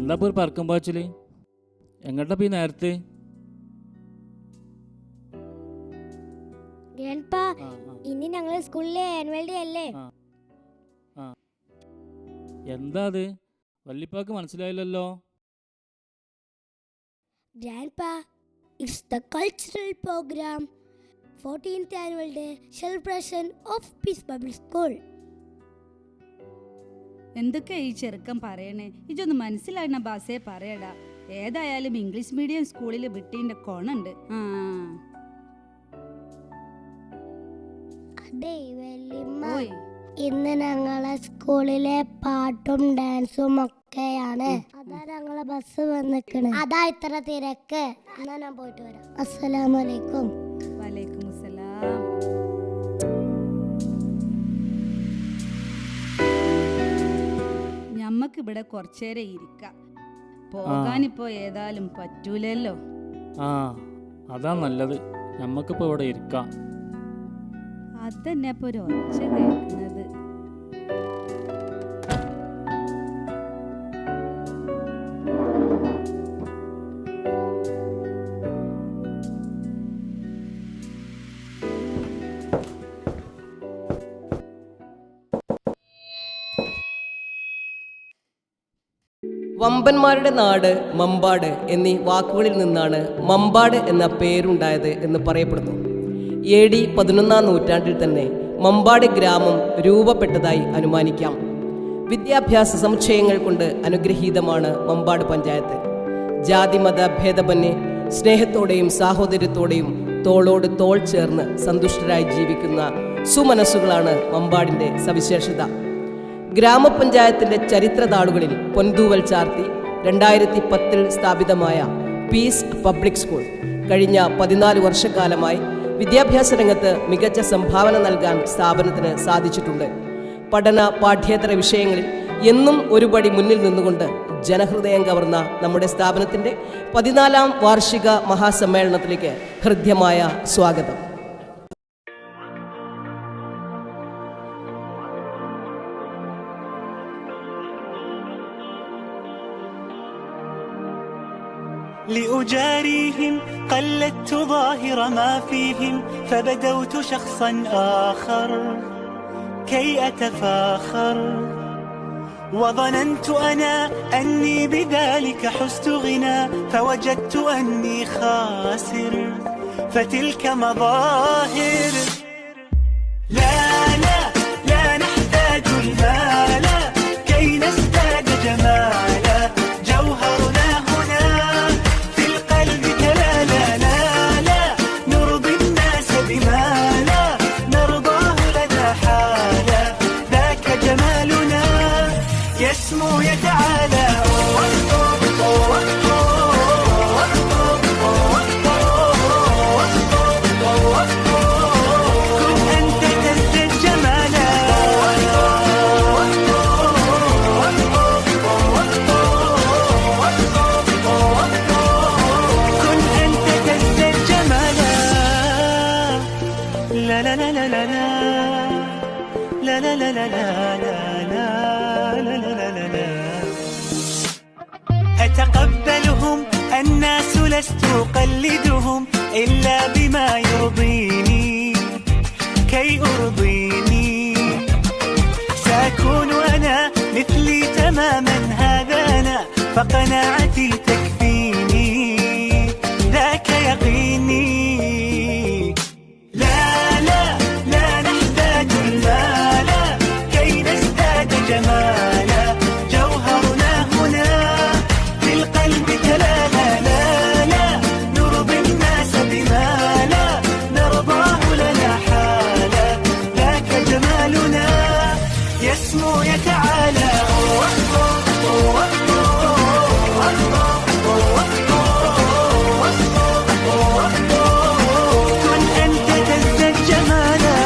എന്താ ഇപ്പോൾ ഒരു പറക്കം പാച്ചില്? എങ്ങോട്ടാ ഈ നേരത്തെ? ഇനി ഞങ്ങളെ സ്കൂളിലെ ആനുവൽ ഡേ അല്ലേ? എന്താ അത്? വല്ലിപ്പാക്ക് മനസ്സിലായില്ലല്ലോ. Grandpa, it's the cultural program. 14th annual day celebration of Peace Bible School. എന്തൊക്കെ ഈ ചെറുക്കം പറയണേ? ഇതൊന്ന് മനസ്സിലായിരുന്ന ബാസേ പറയടാ. ഏതായാലും ഇംഗ്ലീഷ് മീഡിയം സ്കൂളിൽ വിട്ടീൻ്റെ കൊണുണ്ട്. അതെ വല്യമ്മ, ഇന്ന് ഞങ്ങളെ സ്കൂളിലെ പാട്ടും ഡാൻസും ഒക്കെയാണ്. അതാ ഞങ്ങളെ ബസ് വന്നിക്കണ്. അതാ ഇത്ര തിരക്ക്. എന്നാ ഞാൻ പോയിട്ട് വരാം. അസ്സലാമലൈക്കും. വലൈക്കും അസ്സലാം. ഞമ്മക്ക് ഇവിടെ കുറച്ചേരം ഇരിക്കാം. പോകാനിപ്പോ ഏതായാലും പറ്റൂലല്ലോ. അതാ നല്ലത്. ഞമ്മക്കിപ്പോ ഇവിടെ ഇരിക്കാം. അതന്നെ ഇപ്പൊ ഒരു ഒച്ച കേൾക്കുന്നത്. വമ്പന്മാരുടെ നാട് മമ്പാട് എന്നീ വാക്കുകളിൽ നിന്നാണ് മമ്പാട് എന്ന പേരുണ്ടായത് എന്ന് പറയപ്പെടുന്നു. AD 11-ാം നൂറ്റാണ്ടിൽ തന്നെ മമ്പാട് ഗ്രാമം രൂപപ്പെട്ടതായി അനുമാനിക്കാം. വിദ്യാഭ്യാസ സമുച്ചയങ്ങൾ കൊണ്ട് അനുഗ്രഹീതമാണ് മമ്പാട് പഞ്ചായത്ത്. ജാതിമത ഭേദമന്യേ സ്നേഹത്തോടെയും സാഹോദര്യത്തോടെയും തോളോട് തോൾ ചേർന്ന് സന്തുഷ്ടരായി ജീവിക്കുന്ന സുമനസ്സുകളാണ് മമ്പാടിൻ്റെ സവിശേഷത. ഗ്രാമപഞ്ചായത്തിൻ്റെ ചരിത്രതാളുകളിൽ പൊൻതൂവൽ ചാർത്തി 2010 സ്ഥാപിതമായ പീസ് പബ്ലിക് സ്കൂൾ കഴിഞ്ഞ 14 വർഷക്കാലമായി വിദ്യാഭ്യാസ രംഗത്ത് മികച്ച സംഭാവന നൽകാൻ സ്ഥാപനത്തിന് സാധിച്ചിട്ടുണ്ട്. പഠന പാഠ്യേതര വിഷയങ്ങളിൽ എന്നും ഒരുപടി മുന്നിൽ നിന്നുകൊണ്ട് ജനഹൃദയം കവർന്ന നമ്മുടെ സ്ഥാപനത്തിൻ്റെ 14-ാം വാർഷിക മഹാസമ്മേളനത്തിലേക്ക് ഹൃദ്യമായ സ്വാഗതം. لأجاريهم قلدت ظاهر ما فيهم فبدوت شخصا آخر كي أتفاخر وظننت أنا أني بذلك حزت غنى فوجدت أني خاسر فتلك مظاهر لا لا لا نحتاج المال كي نزداد جمالا جوهرنا اسمه يتعالى كن أنت تزداد جمالا كن أنت تزداد جمالا لا لا لا لا لا لا لا لا لا لا أتقبلهم الناس لست أقلدهم إلا بما يرضيني كي أرضيني سأكون أنا مثلي تماما هذا أنا فقناعتي تكفيني ذاك يقيني لا لا لا نحتاج المال كي نزداد جمالا جوهرنا هنا في القلب كلالا لا لا نرضي الناس بما لا نرضاه لنا حالا ذاك جمالنا يسمو يتعالى كن أنت تزداد جمالا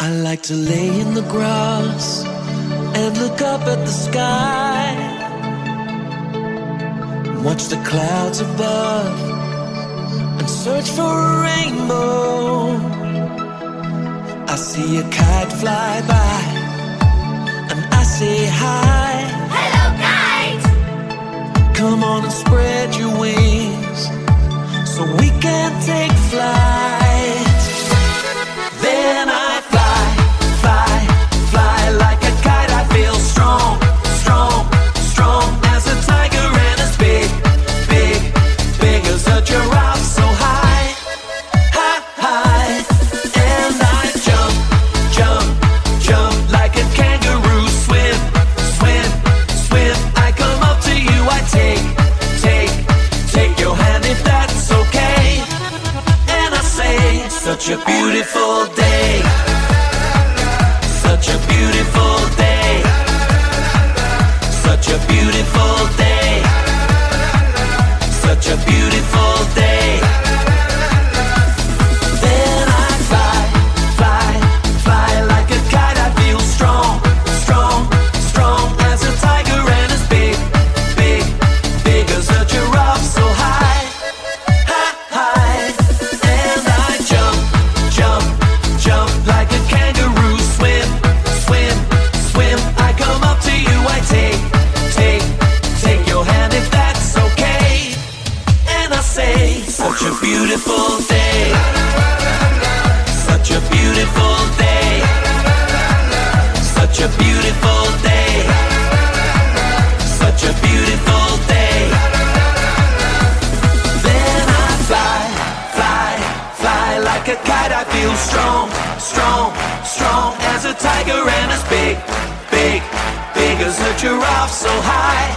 I like to lay in the grass and look up at the sky, watch the clouds above and search for a rainbow. I see a kite fly by and I say hi. Hello, kite! Come on and spread your wings so we can take flight. Then I fly, fly, fly like a kite. I feel strong, strong, strong as a tiger and as big, big, big as a giraffe. So high, high, high. And I jump, jump, jump like a kangaroo. Swim, swim, swim. I come up to you. I take, take your hand if that's okay. And I say, such a beautiful day. Such a beautiful day. Such a beautiful day. Such a beautiful day. Then I fly, fly, fly like a kite. I feel strong, strong, strong as a tiger and as big, big, big as a giraffe. So high, high, high. And I jump, jump, jump like a kangaroo. Swim, swim, swim. I come up to you. I take, take your hand if that's okay. And I say, such a beautiful day. Such a beautiful day. Such a beautiful day. Such a beautiful day. Then I fly, fly, fly like a kite. I feel strong, strong, strong as a tiger and as big, big, big as a giraffe. So high,